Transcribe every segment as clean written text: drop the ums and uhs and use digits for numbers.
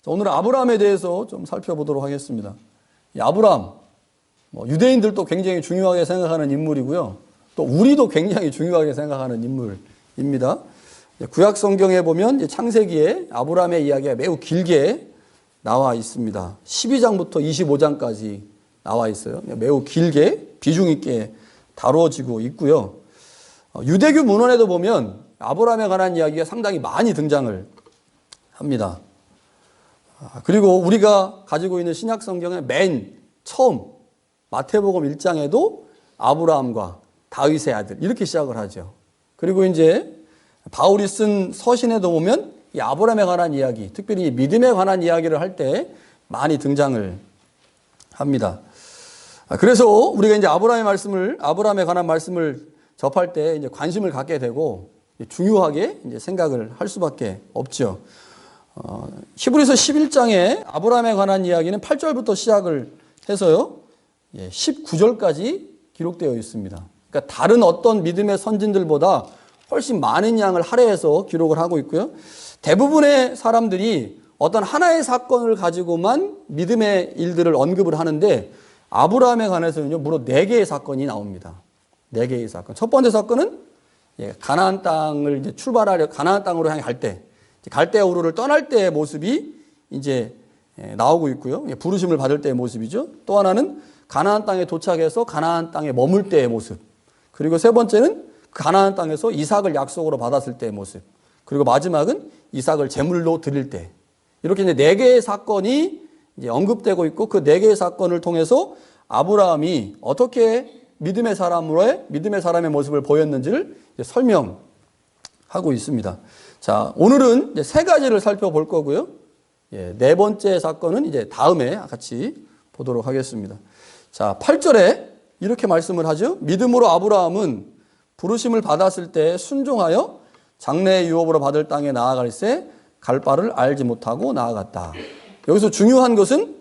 오늘은 아브라함에 대해서 좀 살펴보도록 하겠습니다. 이 아브라함, 유대인들도 굉장히 중요하게 생각하는 인물이고요. 또 우리도 굉장히 중요하게 생각하는 인물입니다. 구약 성경에 보면 창세기에 아브라함의 이야기가 매우 길게 나와 있습니다. 12장부터 25장까지 나와 있어요. 매우 길게 비중 있게 다루어지고 있고요. 유대교 문헌에도 보면 아브라함에 관한 이야기가 상당히 많이 등장을 합니다. 그리고 우리가 가지고 있는 신약 성경의 맨 처음 마태복음 1장에도 아브라함과 다윗의 아들 이렇게 시작을 하죠. 그리고 이제 바울이 쓴 서신에도 보면 이 아브라함에 관한 이야기, 특별히 믿음에 관한 이야기를 할 때 많이 등장을 합니다. 그래서 우리가 이제 아브라함에 관한 말씀을 접할 때 이제 관심을 갖게 되고 중요하게 이제 생각을 할 수밖에 없죠. 히브리서 11장에 아브라함에 관한 이야기는 8절부터 시작을 해서요, 19절까지 기록되어 있습니다. 그러니까 다른 어떤 믿음의 선진들보다 훨씬 많은 양을 할애해서 기록을 하고 있고요. 대부분의 사람들이 어떤 하나의 사건을 가지고만 믿음의 일들을 언급을 하는데 아브라함에 관해서는요, 무려 4개의 사건이 나옵니다. 4개의 사건. 첫 번째 사건은 가나안 땅을 이제 출발하려 가나안 땅으로 향해 갈 때, 갈대아 우르를 떠날 때의 모습이 이제 나오고 있고요. 부르심을 받을 때의 모습이죠. 또 하나는 가나안 땅에 도착해서 가나안 땅에 머물 때의 모습. 그리고 세 번째는 가나안 땅에서 이삭을 약속으로 받았을 때의 모습. 그리고 마지막은 이삭을 제물로 드릴 때. 이렇게 이제 4개의 사건이 이제 언급되고 있고 그 4개의 사건을 통해서 아브라함이 어떻게 믿음의 사람의 모습을 보였는지를 설명하고 있습니다. 자, 오늘은 이제 3가지를 살펴볼 거고요. 4번째 사건은 이제 다음에 같이 보도록 하겠습니다. 자, 8절에 이렇게 말씀을 하죠. 믿음으로 아브라함은 부르심을 받았을 때 순종하여 장래의 유업으로 받을 땅에 나아갈새 갈 바를 알지 못하고 나아갔다. 여기서 중요한 것은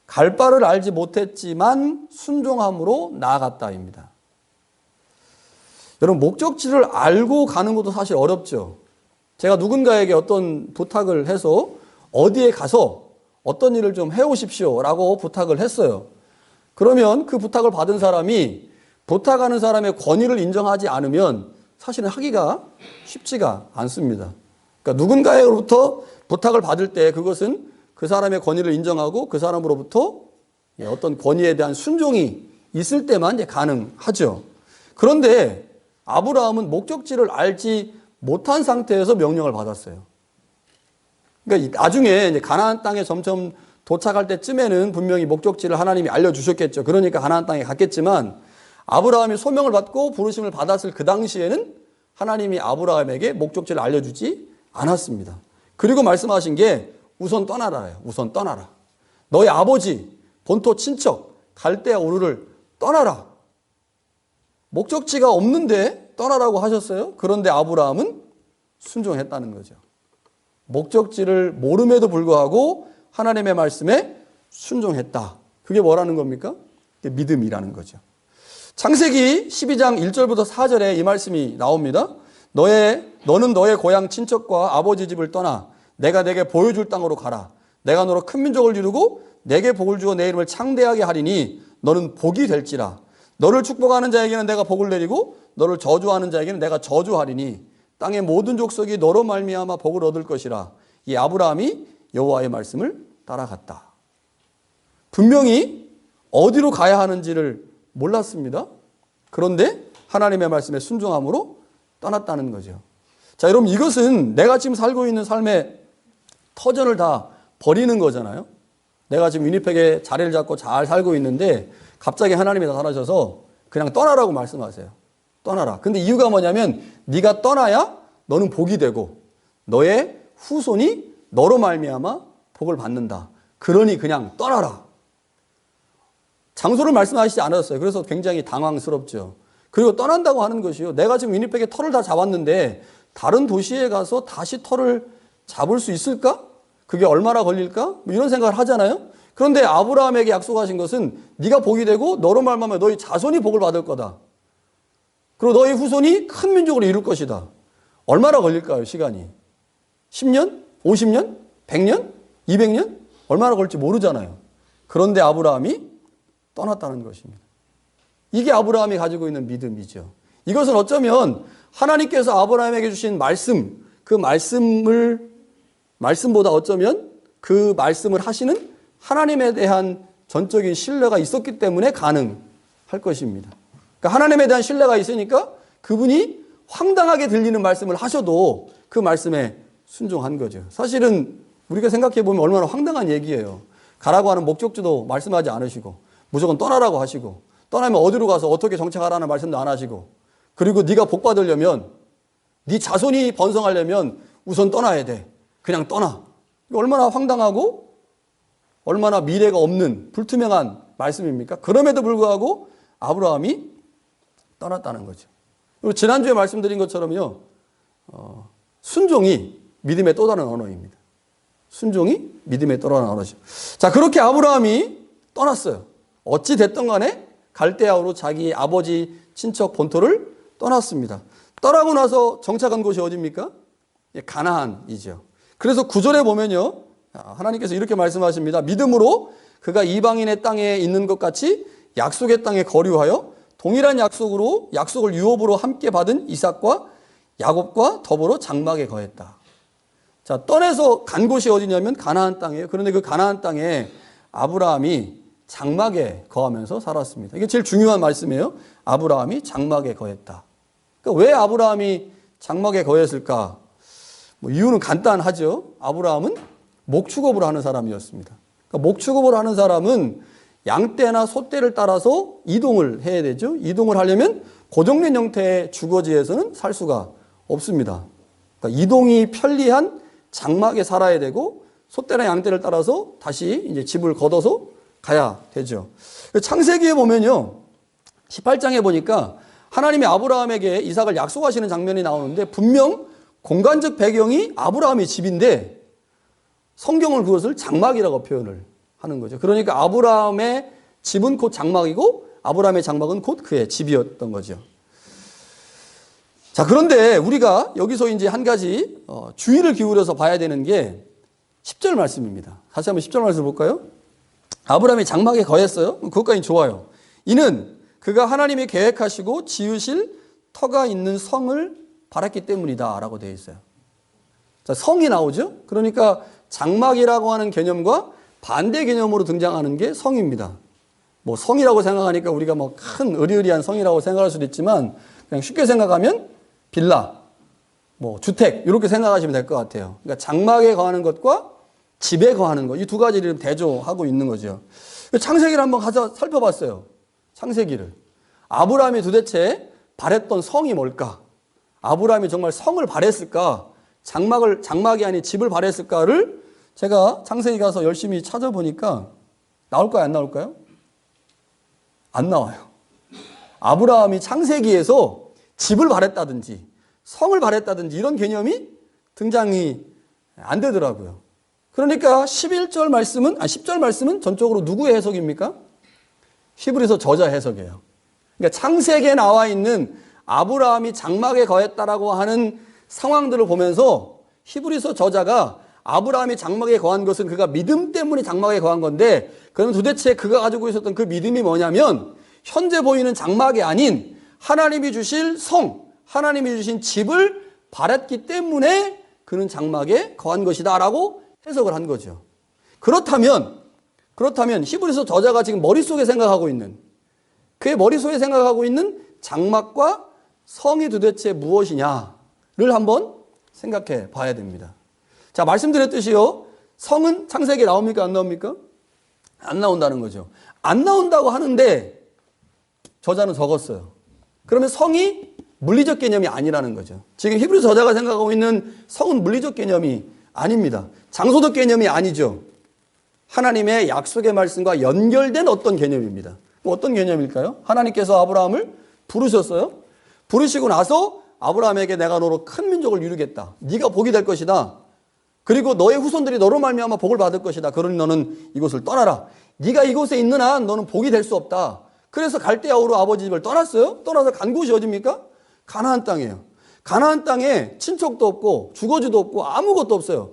갈 바를 알지 못했지만 순종함으로 나아갔다입니다. 여러분, 목적지를 알고 가는 것도 사실 어렵죠. 제가 누군가에게 어떤 부탁을 해서 어디에 가서 어떤 일을 좀 해오십시오 라고 부탁을 했어요. 그러면 그 부탁을 받은 사람이 부탁하는 사람의 권위를 인정하지 않으면 사실은 하기가 쉽지가 않습니다. 그러니까 누군가로부터 부탁을 받을 때 그것은 그 사람의 권위를 인정하고 그 사람으로부터 어떤 권위에 대한 순종이 있을 때만 이제 가능하죠. 그런데 아브라함은 목적지를 알지 못한 상태에서 명령을 받았어요. 그러니까 나중에 이제 가나안 땅에 점점 도착할 때쯤에는 분명히 목적지를 하나님이 알려주셨겠죠. 그러니까 가나안 땅에 갔겠지만 아브라함이 소명을 받고 부르심을 받았을 그 당시에는 하나님이 아브라함에게 목적지를 알려주지 않았습니다. 그리고 말씀하신 게 우선 떠나라예요. 우선 떠나라. 너희 아버지, 본토 친척, 갈대아 우르를 떠나라. 목적지가 없는데 떠나라고 하셨어요. 그런데 아브라함은 순종했다는 거죠. 목적지를 모름에도 불구하고 하나님의 말씀에 순종했다. 그게 뭐라는 겁니까? 믿음이라는 거죠. 창세기 12장 1절부터 4절에 이 말씀이 나옵니다. 너는 너의 고향 친척과 아버지 집을 떠나 내가 내게 보여줄 땅으로 가라. 내가 너로 큰 민족을 이루고 내게 복을 주어 내 이름을 창대하게 하리니 너는 복이 될지라. 너를 축복하는 자에게는 내가 복을 내리고 너를 저주하는 자에게는 내가 저주하리니 땅의 모든 족속이 너로 말미암아 복을 얻을 것이라. 이 아브라함이 여호와의 말씀을 따라갔다. 분명히 어디로 가야 하는지를 몰랐습니다. 그런데 하나님의 말씀에 순종함으로 떠났다는 거죠. 자, 여러분, 이것은 내가 지금 살고 있는 삶의 터전을 다 버리는 거잖아요. 내가 지금 위니펙에 자리를 잡고 잘 살고 있는데 갑자기 하나님이 나타나셔서 그냥 떠나라고 말씀하세요. 떠나라. 근데 이유가 뭐냐면 네가 떠나야 너는 복이 되고 너의 후손이 너로 말미암아 복을 받는다. 그러니 그냥 떠나라. 장소를 말씀하시지 않았어요. 그래서 굉장히 당황스럽죠. 그리고 떠난다고 하는 것이요. 내가 지금 위니펙에 터를 다 잡았는데 다른 도시에 가서 다시 터를 잡을 수 있을까? 그게 얼마나 걸릴까? 뭐 이런 생각을 하잖아요. 그런데 아브라함에게 약속하신 것은 네가 복이 되고 너로 말미암아 너희 자손이 복을 받을 거다. 그리고 너희 후손이 큰 민족을 이룰 것이다. 얼마나 걸릴까요, 시간이? 10년? 50년? 100년? 200년? 얼마나 걸릴지 모르잖아요. 그런데 아브라함이 떠났다는 것입니다. 이게 아브라함이 가지고 있는 믿음이죠. 이것은 어쩌면 하나님께서 아브라함에게 주신 말씀, 그 말씀보다 어쩌면 그 말씀을 하시는 하나님에 대한 전적인 신뢰가 있었기 때문에 가능할 것입니다. 그러니까 하나님에 대한 신뢰가 있으니까 그분이 황당하게 들리는 말씀을 하셔도 그 말씀에 순종한 거죠. 사실은 우리가 생각해 보면 얼마나 황당한 얘기예요. 가라고 하는 목적지도 말씀하지 않으시고 무조건 떠나라고 하시고 떠나면 어디로 가서 어떻게 정착하라는 말씀도 안 하시고 그리고 네가 복 받으려면 네 자손이 번성하려면 우선 떠나야 돼. 그냥 떠나. 얼마나 황당하고 얼마나 미래가 없는 불투명한 말씀입니까? 그럼에도 불구하고 아브라함이 떠났다는 거죠. 그리고 지난주에 말씀드린 것처럼요. 순종이 믿음의 또 다른 언어입니다. 순종이 믿음의 또 다른 언어죠. 자, 그렇게 아브라함이 떠났어요. 어찌 됐든 간에 갈대아우로 자기 아버지 친척 본토를 떠났습니다. 떠나고 나서 정착한 곳이 어디입니까? 가나안이죠. 그래서 9절에 보면요. 하나님께서 이렇게 말씀하십니다. 믿음으로 그가 이방인의 땅에 있는 것 같이 약속의 땅에 거류하여 동일한 약속을 유업으로 함께 받은 이삭과 야곱과 더불어 장막에 거했다. 자, 떠나서 간 곳이 어디냐면 가나안 땅이에요. 그런데 그 가나안 땅에 아브라함이 장막에 거하면서 살았습니다. 이게 제일 중요한 말씀이에요. 아브라함이 장막에 거했다. 그러니까 왜 아브라함이 장막에 거했을까? 이유는 간단하죠. 아브라함은 목축업을 하는 사람이었습니다. 그러니까 목축업을 하는 사람은 양떼나 소떼를 따라서 이동을 해야 되죠. 이동을 하려면 고정된 형태의 주거지에서는 살 수가 없습니다. 그러니까 이동이 편리한 장막에 살아야 되고 소떼나 양떼를 따라서 다시 이제 집을 걷어서 가야 되죠. 창세기에 보면요. 18장에 보니까 하나님이 아브라함에게 이삭을 약속하시는 장면이 나오는데 분명 공간적 배경이 아브라함의 집인데 성경은 그것을 장막이라고 표현을 하는 거죠. 그러니까 아브라함의 집은 곧 장막이고 아브라함의 장막은 곧 그의 집이었던 거죠. 자, 그런데 우리가 여기서 이제 한 가지 주의를 기울여서 봐야 되는 게 10절 말씀입니다. 다시 한번 10절 말씀 볼까요? 아브라함이 장막에 거했어요. 그것까지 좋아요. 이는 그가 하나님이 계획하시고 지으실 터가 있는 성을 바랐기 때문이다 라고 되어 있어요. 자, 성이 나오죠. 그러니까 장막이라고 하는 개념과 반대 개념으로 등장하는 게 성입니다. 뭐 성이라고 생각하니까 우리가 뭐 큰 으리으리한 성이라고 생각할 수도 있지만 그냥 쉽게 생각하면 빌라, 뭐 주택 이렇게 생각하시면 될 것 같아요. 그러니까 장막에 거하는 것과 집에 거하는 것, 이 두 가지를 대조하고 있는 거죠. 창세기를 한번 가서 살펴봤어요. 창세기를. 아브라함이 도대체 바랬던 성이 뭘까? 아브라함이 정말 성을 바랬을까? 장막이 아닌 집을 바랬을까를 제가 창세기 가서 열심히 찾아보니까 나올까요? 안 나올까요? 안 나와요. 아브라함이 창세기에서 집을 바랬다든지 성을 바랬다든지 이런 개념이 등장이 안 되더라고요. 그러니까 10절 말씀은 전적으로 누구의 해석입니까? 히브리서 저자 해석이에요. 그러니까 창세기에 나와 있는 아브라함이 장막에 거했다라고 하는 상황들을 보면서 히브리서 저자가 아브라함이 장막에 거한 것은 그가 믿음 때문에 장막에 거한 건데 그러면 도대체 그가 가지고 있었던 그 믿음이 뭐냐면 현재 보이는 장막이 아닌 하나님이 주실 성, 하나님이 주신 집을 바랬기 때문에 그는 장막에 거한 것이다 라고 해석을 한 거죠. 그렇다면 히브리서 저자가 지금 머릿속에 생각하고 있는 그의 머릿속에 생각하고 있는 장막과 성이 도대체 무엇이냐를 한번 생각해 봐야 됩니다. 자, 말씀드렸듯이요. 성은 창세기에 나옵니까? 안 나옵니까? 안 나온다는 거죠. 안 나온다고 하는데 저자는 적었어요. 그러면 성이 물리적 개념이 아니라는 거죠. 지금 히브리 저자가 생각하고 있는 성은 물리적 개념이 아닙니다. 장소적 개념이 아니죠. 하나님의 약속의 말씀과 연결된 어떤 개념입니다. 어떤 개념일까요? 하나님께서 아브라함을 부르셨어요. 부르시고 나서 아브라함에게 내가 너로 큰 민족을 이루겠다. 네가 복이 될 것이다. 그리고 너의 후손들이 너로 말미암아 복을 받을 것이다. 그러니 너는 이곳을 떠나라. 네가 이곳에 있는 한 너는 복이 될 수 없다. 그래서 갈대아우로 아버지 집을 떠났어요. 떠나서 간 곳이 어디입니까? 가나안 땅이에요. 가나안 땅에 친척도 없고 주거지도 없고 아무것도 없어요.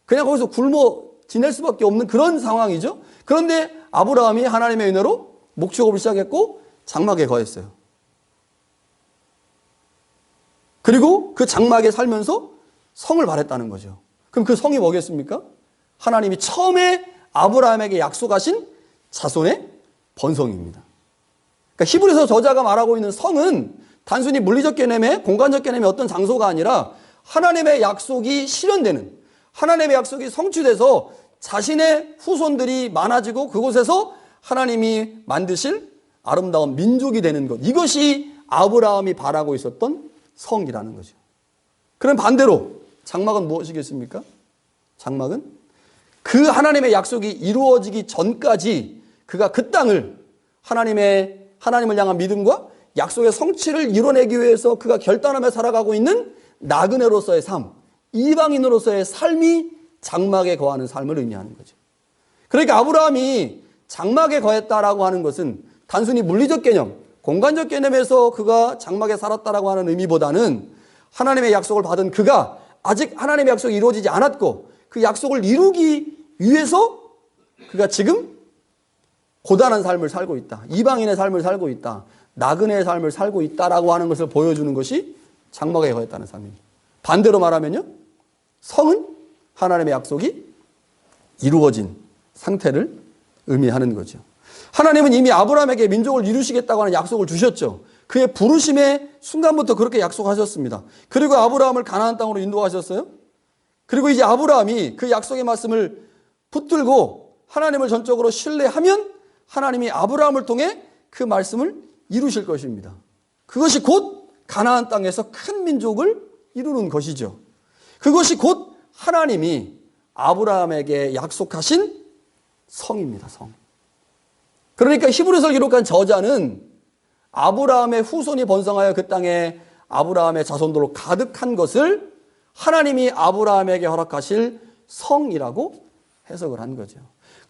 그냥 거기서 굶어 지낼 수밖에 없는 그런 상황이죠. 그런데 아브라함이 하나님의 은혜로 목축업을 시작했고 장막에 거했어요. 그리고 그 장막에 살면서 성을 바랬다는 거죠. 그럼 그 성이 뭐겠습니까? 하나님이 처음에 아브라함에게 약속하신 자손의 번성입니다. 그러니까 히브리서 저자가 말하고 있는 성은 단순히 물리적 개념의 공간적 개념의 어떤 장소가 아니라 하나님의 약속이 실현되는, 하나님의 약속이 성취돼서 자신의 후손들이 많아지고 그곳에서 하나님이 만드실 아름다운 민족이 되는 것, 이것이 아브라함이 바라고 있었던 성이라는 거죠. 그럼 반대로 장막은 무엇이겠습니까? 장막은 그 하나님의 약속이 이루어지기 전까지 그가 그 땅을 하나님을 향한 믿음과 약속의 성취를 이뤄내기 위해서 그가 결단하며 살아가고 있는 나그네로서의 삶, 이방인으로서의 삶이 장막에 거하는 삶을 의미하는 거죠. 그러니까 아브라함이 장막에 거했다라고 하는 것은 단순히 물리적 개념, 공간적 개념에서 그가 장막에 살았다라고 하는 의미보다는 하나님의 약속을 받은 그가 아직 하나님의 약속이 이루어지지 않았고 그 약속을 이루기 위해서 그가 지금 고단한 삶을 살고 있다. 이방인의 삶을 살고 있다. 나그네의 삶을 살고 있다라고 하는 것을 보여주는 것이 장막에 거했다는 삶입니다. 반대로 말하면요, 성은 하나님의 약속이 이루어진 상태를 의미하는 거죠. 하나님은 이미 아브라함에게 민족을 이루시겠다고 하는 약속을 주셨죠. 그의 부르심의 순간부터 그렇게 약속하셨습니다. 그리고 아브라함을 가나안 땅으로 인도하셨어요. 그리고 이제 아브라함이 그 약속의 말씀을 붙들고 하나님을 전적으로 신뢰하면 하나님이 아브라함을 통해 그 말씀을 이루실 것입니다. 그것이 곧 가나안 땅에서 큰 민족을 이루는 것이죠. 그것이 곧 하나님이 아브라함에게 약속하신 성입니다. 성. 그러니까 히브리서를 기록한 저자는 아브라함의 후손이 번성하여 그 땅에 아브라함의 자손들로 가득한 것을 하나님이 아브라함에게 허락하실 성이라고 해석을 한 거죠.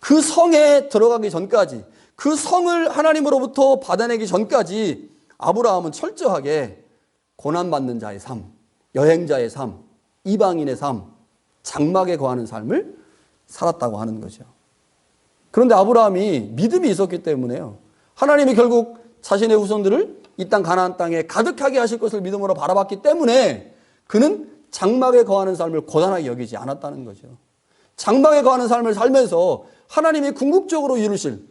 그 성에 들어가기 전까지, 그 성을 하나님으로부터 받아내기 전까지 아브라함은 철저하게 고난받는 자의 삶, 여행자의 삶, 이방인의 삶, 장막에 거하는 삶을 살았다고 하는 거죠. 그런데 아브라함이 믿음이 있었기 때문에요, 하나님이 결국 자신의 후손들을 이 땅 가나안 땅에 가득하게 하실 것을 믿음으로 바라봤기 때문에 그는 장막에 거하는 삶을 고단하게 여기지 않았다는 거죠. 장막에 거하는 삶을 살면서 하나님이 궁극적으로 이루실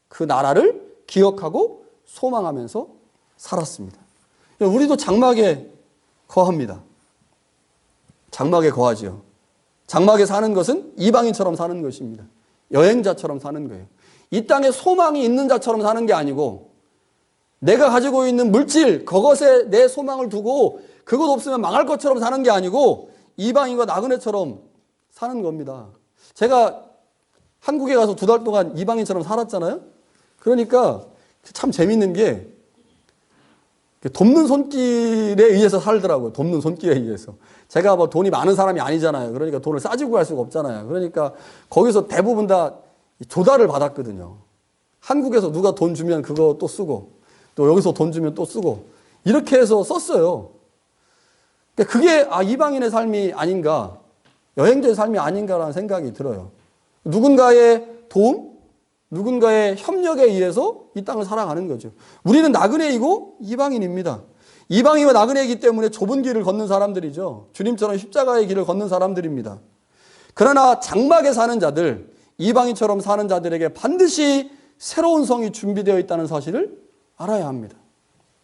그 나라를 기억하고 소망하면서 살았습니다. 우리도 장막에 거합니다. 장막에 거하지요. 장막에 사는 것은 이방인처럼 사는 것입니다. 여행자처럼 사는 거예요. 이 땅에 소망이 있는 자처럼 사는 게 아니고 내가 가지고 있는 물질, 그것에 내 소망을 두고 그것 없으면 망할 것처럼 사는 게 아니고 이방인과 나그네처럼 사는 겁니다. 제가 한국에 가서 2달 동안 이방인처럼 살았잖아요. 그러니까 참 재밌는 게 돕는 손길에 의해서 살더라고요. 돕는 손길에 의해서. 제가 뭐 돈이 많은 사람이 아니잖아요. 그러니까 돈을 싸지고 갈 수가 없잖아요. 그러니까 거기서 대부분 다 조달을 받았거든요. 한국에서 누가 돈 주면 그거 또 쓰고 또 여기서 돈 주면 또 쓰고 이렇게 해서 썼어요. 그게 이방인의 삶이 아닌가, 여행자의 삶이 아닌가라는 생각이 들어요. 누군가의 도움, 누군가의 협력에 의해서 이 땅을 살아가는 거죠. 우리는 나그네이고 이방인입니다. 이방인과 나그네이기 때문에 좁은 길을 걷는 사람들이죠. 주님처럼 십자가의 길을 걷는 사람들입니다. 그러나 장막에 사는 자들, 이방인처럼 사는 자들에게 반드시 새로운 성이 준비되어 있다는 사실을 알아야 합니다.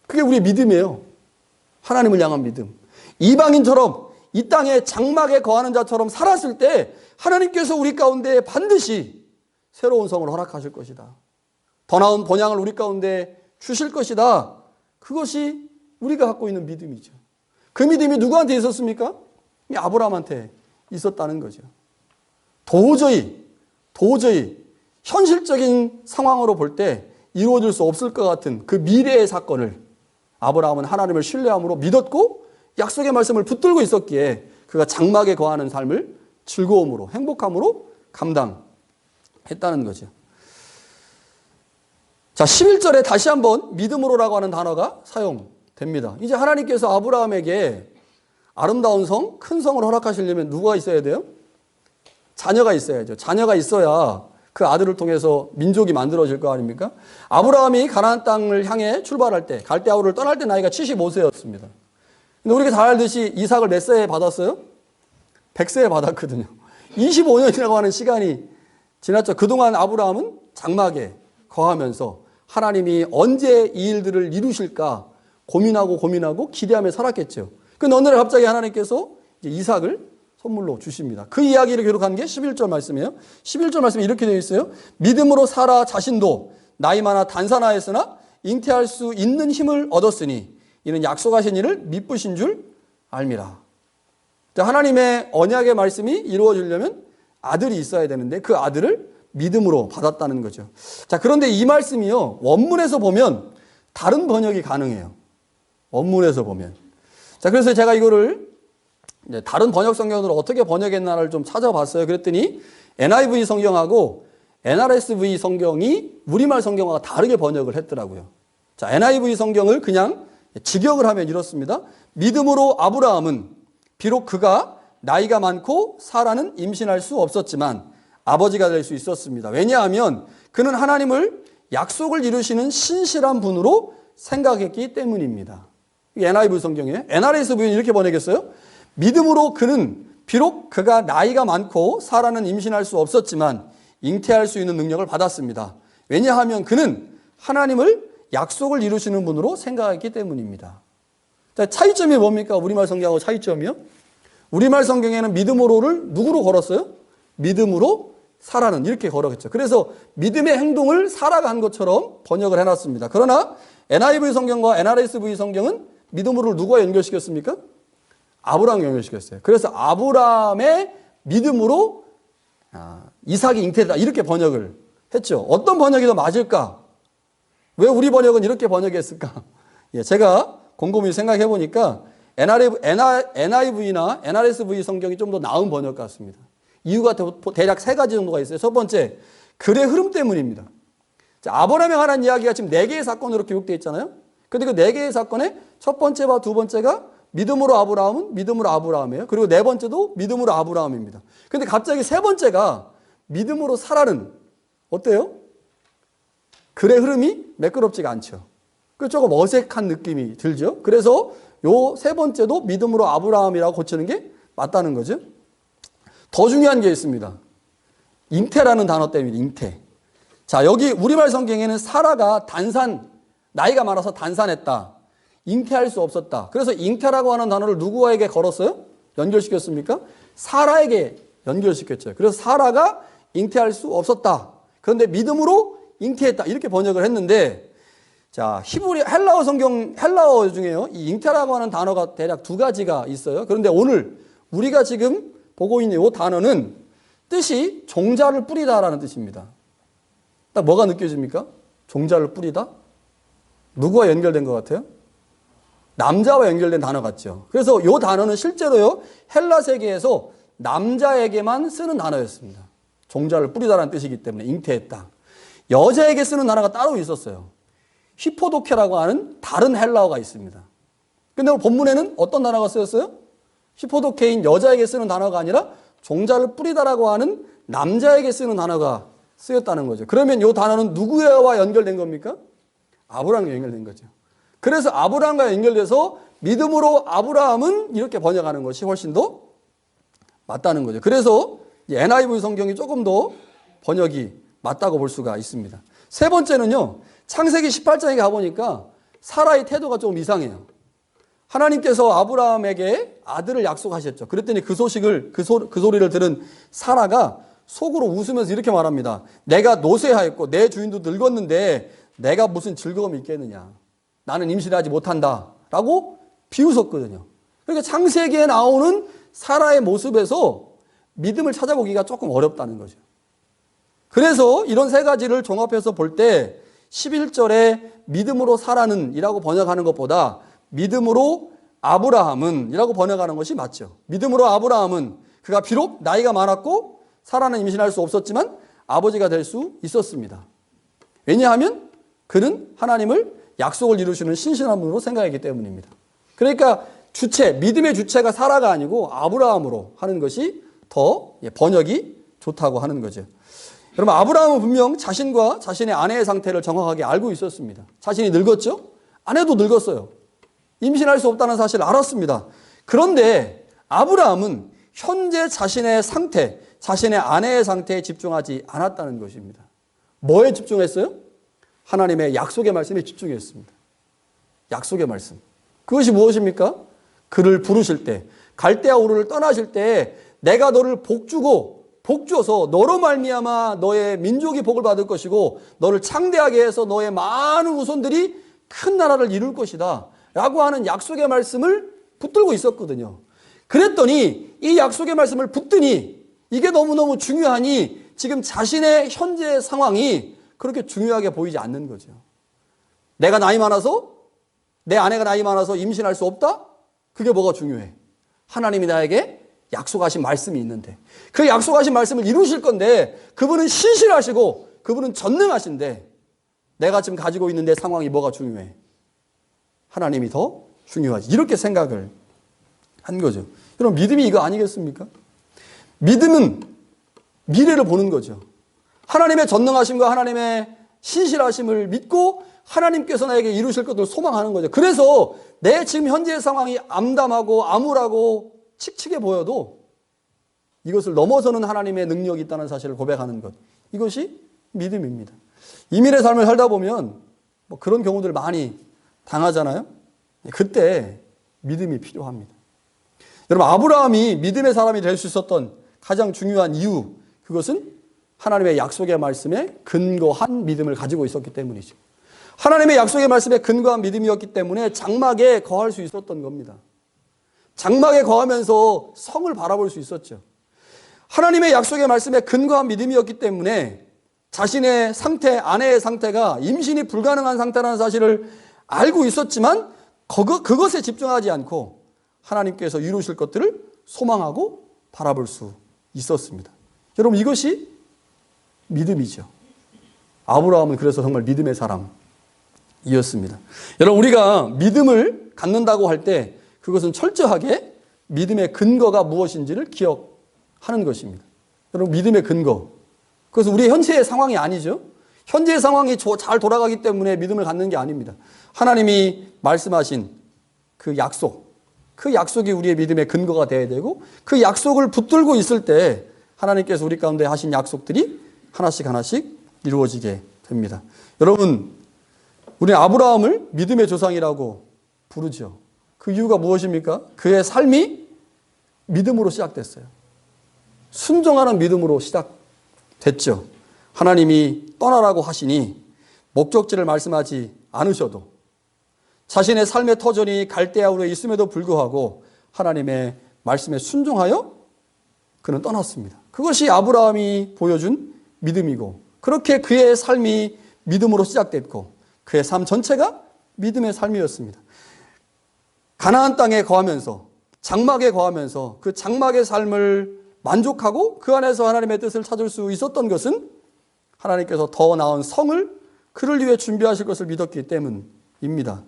그게 우리의 믿음이에요. 하나님을 향한 믿음. 이방인처럼 이 땅에 장막에 거하는 자처럼 살았을 때 하나님께서 우리 가운데 반드시 새로운 성을 허락하실 것이다. 더 나은 본향을 우리 가운데 주실 것이다. 그것이 우리가 갖고 있는 믿음이죠. 그 믿음이 누구한테 있었습니까? 아브라함한테 있었다는 거죠. 도저히 현실적인 상황으로 볼 때 이루어질 수 없을 것 같은 그 미래의 사건을 아브라함은 하나님을 신뢰함으로 믿었고 약속의 말씀을 붙들고 있었기에 그가 장막에 거하는 삶을 즐거움으로, 행복함으로 감당했다는 거죠. 자, 11절에 다시 한번 믿음으로라고 하는 단어가 사용됩니다. 이제 하나님께서 아브라함에게 아름다운 성, 큰 성을 허락하시려면 누가 있어야 돼요? 자녀가 있어야죠. 자녀가 있어야 그 아들을 통해서 민족이 만들어질 거 아닙니까? 아브라함이 가나안 땅을 향해 출발할 때, 갈대아우를 떠날 때 나이가 75세였습니다. 근데 우리가 잘 알듯이 이삭을 몇 세에 받았어요? 100세에 받았거든요. 25년이라고 하는 시간이 지났죠. 그동안 아브라함은 장막에 거하면서 하나님이 언제 이 일들을 이루실까 고민하고 기대하며 살았겠죠. 근데 어느 날 갑자기 하나님께서 이삭을 선물로 주십니다. 그 이야기를 기록한 게 11절 말씀이에요. 11절 말씀에 이렇게 되어 있어요. 믿음으로 사라 자신도 나이 많아 단산하였으나 잉태할 수 있는 힘을 얻었으니 이는 약속하신 이를 미쁘신 줄 알미라. 하나님의 언약의 말씀이 이루어지려면 아들이 있어야 되는데 그 아들을 믿음으로 받았다는 거죠. 자, 그런데 이 말씀이요, 원문에서 보면 다른 번역이 가능해요. 원문에서 보면. 자, 그래서 제가 이거를 다른 번역 성경으로 어떻게 번역했나를 좀 찾아봤어요. 그랬더니 NIV 성경하고 NRSV 성경이 우리말 성경과 다르게 번역을 했더라고요. 자, NIV 성경을 그냥 직역을 하면 이렇습니다. 믿음으로 아브라함은 비록 그가 나이가 많고 사라는 임신할 수 없었지만 아버지가 될 수 있었습니다. 왜냐하면 그는 하나님을 약속을 이루시는 신실한 분으로 생각했기 때문입니다. 이게 NIV 성경이에요. NRSV는 이렇게 번역했어요. 믿음으로 그는 비록 그가 나이가 많고 사라는 임신할 수 없었지만 잉태할 수 있는 능력을 받았습니다. 왜냐하면 그는 하나님을 약속을 이루시는 분으로 생각했기 때문입니다. 자, 차이점이 뭡니까? 우리말 성경하고 차이점이요? 우리말 성경에는 믿음으로를 누구로 걸었어요? 믿음으로 사라는 이렇게 걸었겠죠. 그래서 믿음의 행동을 사라가 한 것처럼 번역을 해놨습니다. 그러나 NIV 성경과 NRSV 성경은 믿음으로를 누구와 연결시켰습니까? 아브라함 연결시켰어요. 그래서 아브라함의 믿음으로 이삭이 잉태했다 이렇게 번역을 했죠. 어떤 번역이 더 맞을까? 왜 우리 번역은 이렇게 번역했을까? 예, 제가 곰곰이 생각해 보니까 NIV나 NRSV 성경이 좀 더 나은 번역 같습니다. 이유가 대략 세 가지 정도가 있어요. 첫 번째, 글의 흐름 때문입니다. 자, 아브라함에 관한 이야기가 지금 4개의 사건으로 기록되어 있잖아요. 그런데 그 4개의 사건의 첫 번째와 두 번째가 믿음으로 아브라함은 믿음으로 아브라함이에요. 그리고 네 번째도 믿음으로 아브라함입니다. 그런데 갑자기 세 번째가 믿음으로 사라는 어때요? 글의 흐름이 매끄럽지가 않죠. 그 조금 어색한 느낌이 들죠. 그래서 요 세 번째도 믿음으로 아브라함이라고 고치는 게 맞다는 거죠. 더 중요한 게 있습니다. 잉태라는 단어 때문에 잉태. 자, 여기 우리말 성경에는 사라가 나이가 많아서 단산했다. 잉태할 수 없었다. 그래서 잉태라고 하는 단어를 누구에게 걸었어요? 연결시켰습니까? 사라에게 연결시켰죠. 그래서 사라가 잉태할 수 없었다. 그런데 믿음으로 잉태했다. 이렇게 번역을 했는데, 자, 헬라어 중에요. 이 잉태라고 하는 단어가 대략 2가지가 있어요. 그런데 오늘 우리가 지금 보고 있는 이 단어는 뜻이 종자를 뿌리다라는 뜻입니다. 딱 뭐가 느껴집니까? 종자를 뿌리다? 누구와 연결된 것 같아요? 남자와 연결된 단어 같죠. 그래서 이 단어는 실제로요, 헬라 세계에서 남자에게만 쓰는 단어였습니다. 종자를 뿌리다라는 뜻이기 때문에 잉태했다. 여자에게 쓰는 단어가 따로 있었어요. 히포도케라고 하는 다른 헬라어가 있습니다. 근데 오늘 본문에는 어떤 단어가 쓰였어요? 히포도케인 여자에게 쓰는 단어가 아니라 종자를 뿌리다라고 하는 남자에게 쓰는 단어가 쓰였다는 거죠. 그러면 이 단어는 누구와 연결된 겁니까? 아브라함과 연결된 거죠. 그래서 아브라함과 연결돼서 믿음으로 아브라함은 이렇게 번역하는 것이 훨씬 더 맞다는 거죠. 그래서 NIV 성경이 조금 더 번역이 맞다고 볼 수가 있습니다. 세 번째는요, 창세기 18장에 가보니까 사라의 태도가 좀 이상해요. 하나님께서 아브라함에게 아들을 약속하셨죠. 그랬더니 그 소리를 들은 사라가 속으로 웃으면서 이렇게 말합니다. 내가 노쇠하였고 내 주인도 늙었는데 내가 무슨 즐거움이 있겠느냐. 나는 임신하지 못한다. 라고 비웃었거든요. 그러니까 창세기에 나오는 사라의 모습에서 믿음을 찾아보기가 조금 어렵다는 거죠. 그래서 이런 세 가지를 종합해서 볼 때 11절에 믿음으로 사라는 이라고 번역하는 것보다 믿음으로 아브라함은 이라고 번역하는 것이 맞죠. 믿음으로 아브라함은 그가 비록 나이가 많았고 사라는 임신할 수 없었지만 아버지가 될 수 있었습니다. 왜냐하면 그는 하나님을 약속을 이루시는 신실한 분으로 생각했기 때문입니다. 그러니까 믿음의 주체가 사라가 아니고 아브라함으로 하는 것이 더 번역이 좋다고 하는 거죠. 여러분, 아브라함은 분명 자신과 자신의 아내의 상태를 정확하게 알고 있었습니다. 자신이 늙었죠? 아내도 늙었어요. 임신할 수 없다는 사실을 알았습니다. 그런데 아브라함은 현재 자신의 상태, 자신의 아내의 상태에 집중하지 않았다는 것입니다. 뭐에 집중했어요? 하나님의 약속의 말씀에 집중했습니다. 약속의 말씀. 그것이 무엇입니까? 그를 부르실 때, 갈대아 우르를 떠나실 때 내가 너를 복주어서 너로 말미암아 너의 민족이 복을 받을 것이고 너를 창대하게 해서 너의 많은 후손들이 큰 나라를 이룰 것이다 라고 하는 약속의 말씀을 붙들고 있었거든요. 그랬더니 이 약속의 말씀을 붙드니 이게 너무너무 중요하니 지금 자신의 현재의 상황이 그렇게 중요하게 보이지 않는 거죠. 내가 나이 많아서, 내 아내가 나이 많아서 임신할 수 없다? 그게 뭐가 중요해? 하나님이 나에게 약속하신 말씀이 있는데 그 약속하신 말씀을 이루실 건데 그분은 신실하시고 그분은 전능하신데 내가 지금 가지고 있는 내 상황이 뭐가 중요해? 하나님이 더 중요하지. 이렇게 생각을 한 거죠. 여러분, 믿음이 이거 아니겠습니까? 믿음은 미래를 보는 거죠. 하나님의 전능하심과 하나님의 신실하심을 믿고 하나님께서 나에게 이루실 것을 소망하는 거죠. 그래서 내 지금 현재의 상황이 암담하고 암울하고 칙칙해 보여도 이것을 넘어서는 하나님의 능력이 있다는 사실을 고백하는 것. 이것이 믿음입니다. 이민의 삶을 살다 보면 뭐 그런 경우들 많이 당하잖아요. 그때 믿음이 필요합니다. 여러분, 아브라함이 믿음의 사람이 될 수 있었던 가장 중요한 이유, 그것은 하나님의 약속의 말씀에 근거한 믿음을 가지고 있었기 때문이죠. 하나님의 약속의 말씀에 근거한 믿음이었기 때문에 장막에 거할 수 있었던 겁니다. 장막에 거하면서 성을 바라볼 수 있었죠. 하나님의 약속의 말씀에 근거한 믿음이었기 때문에 자신의 상태, 아내의 상태가 임신이 불가능한 상태라는 사실을 알고 있었지만 그것에 집중하지 않고 하나님께서 이루실 것들을 소망하고 바라볼 수 있었습니다. 여러분, 이것이 믿음이죠. 아브라함은 그래서 정말 믿음의 사람이었습니다. 여러분, 우리가 믿음을 갖는다고 할 때 그것은 철저하게 믿음의 근거가 무엇인지를 기억하는 것입니다. 여러분, 믿음의 근거, 그것은 우리의 현재의 상황이 아니죠. 현재의 상황이 잘 돌아가기 때문에 믿음을 갖는 게 아닙니다. 하나님이 말씀하신 그 약속, 그 약속이 우리의 믿음의 근거가 되어야 되고 그 약속을 붙들고 있을 때 하나님께서 우리 가운데 하신 약속들이 하나씩 하나씩 이루어지게 됩니다. 여러분, 우리는 아브라함을 믿음의 조상이라고 부르죠. 그 이유가 무엇입니까? 그의 삶이 믿음으로 시작됐어요. 순종하는 믿음으로 시작됐죠. 하나님이 떠나라고 하시니 목적지를 말씀하지 않으셔도 자신의 삶의 터전이 갈대아우르에 있음에도 불구하고 하나님의 말씀에 순종하여 그는 떠났습니다. 그것이 아브라함이 보여준 믿음이고 그렇게 그의 삶이 믿음으로 시작됐고 그의 삶 전체가 믿음의 삶이었습니다. 가나안 땅에 거하면서 장막에 거하면서 그 장막의 삶을 만족하고 그 안에서 하나님의 뜻을 찾을 수 있었던 것은 하나님께서 더 나은 성을 그를 위해 준비하실 것을 믿었기 때문입니다.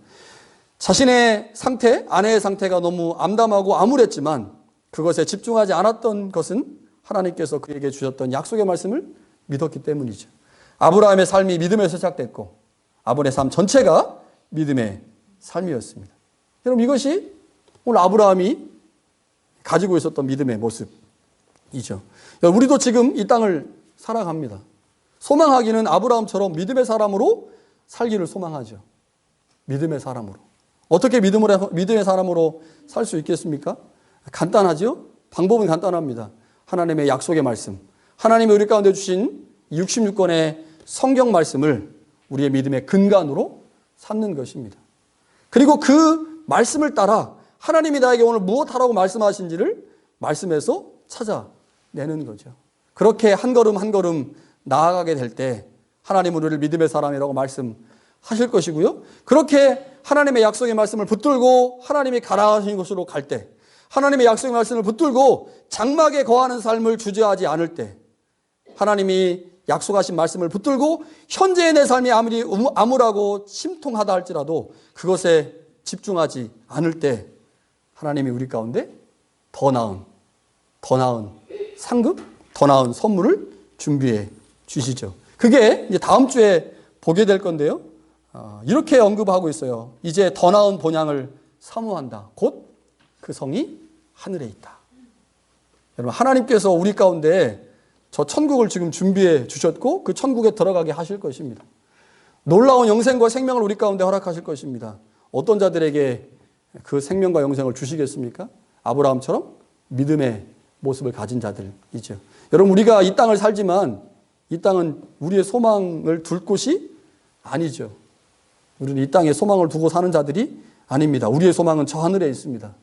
자신의 상태, 아내의 상태가 너무 암담하고 암울했지만 그것에 집중하지 않았던 것은 하나님께서 그에게 주셨던 약속의 말씀을 믿었기 때문이죠. 아브라함의 삶이 믿음에서 시작됐고 아브라함의 삶 전체가 믿음의 삶이었습니다. 여러분, 이것이 오늘 아브라함이 가지고 있었던 믿음의 모습이죠. 우리도 지금 이 땅을 살아갑니다. 소망하기는 아브라함처럼 믿음의 사람으로 살기를 소망하죠. 믿음의 사람으로. 어떻게 믿음의 사람으로 살 수 있겠습니까? 간단하죠? 방법은 간단합니다. 하나님의 약속의 말씀, 하나님이 우리 가운데 주신 66권의 성경 말씀을 우리의 믿음의 근간으로 삼는 것입니다. 그리고 그 말씀을 따라 하나님이 나에게 오늘 무엇하라고 말씀하신지를 말씀에서 찾아내는 거죠. 그렇게 한 걸음 한 걸음 나아가게 될 때 하나님은 우리를 믿음의 사람이라고 말씀하실 것이고요. 그렇게 하나님의 약속의 말씀을 붙들고 하나님이 가라하신 곳으로 갈 때, 하나님의 약속의 말씀을 붙들고 장막에 거하는 삶을 주저하지 않을 때, 하나님이 약속하신 말씀을 붙들고 현재의 내 삶이 아무리 암울하고 심통하다 할지라도 그것에 집중하지 않을 때 하나님이 우리 가운데 더 나은 상급, 더 나은 선물을 준비해 주시죠. 그게 이제 다음 주에 보게 될 건데요. 이렇게 언급하고 있어요. 이제 더 나은 본향을 사모한다. 곧 그 성이 하늘에 있다. 여러분, 하나님께서 우리 가운데 저 천국을 지금 준비해 주셨고 그 천국에 들어가게 하실 것입니다. 놀라운 영생과 생명을 우리 가운데 허락하실 것입니다. 어떤 자들에게 그 생명과 영생을 주시겠습니까? 아브라함처럼 믿음의 모습을 가진 자들이죠. 여러분, 우리가 이 땅을 살지만 이 땅은 우리의 소망을 둘 곳이 아니죠. 우리는 이 땅에 소망을 두고 사는 자들이 아닙니다. 우리의 소망은 저 하늘에 있습니다.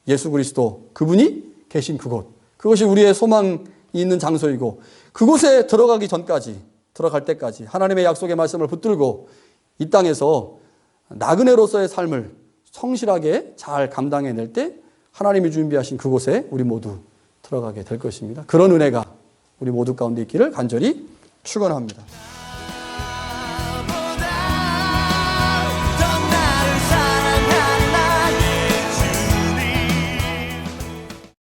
예수 그리스도, 그분이 계신 그곳. 그것이 우리의 소망이 있는 장소이고, 그곳에 들어가기 전까지, 들어갈 때까지 하나님의 약속의 말씀을 붙들고 이 땅에서 나그네로서의 삶을 성실하게 잘 감당해낼 때 하나님이 준비하신 그곳에 우리 모두 들어가게 될 것입니다. 그런 은혜가 우리 모두 가운데 있기를 간절히 축원합니다.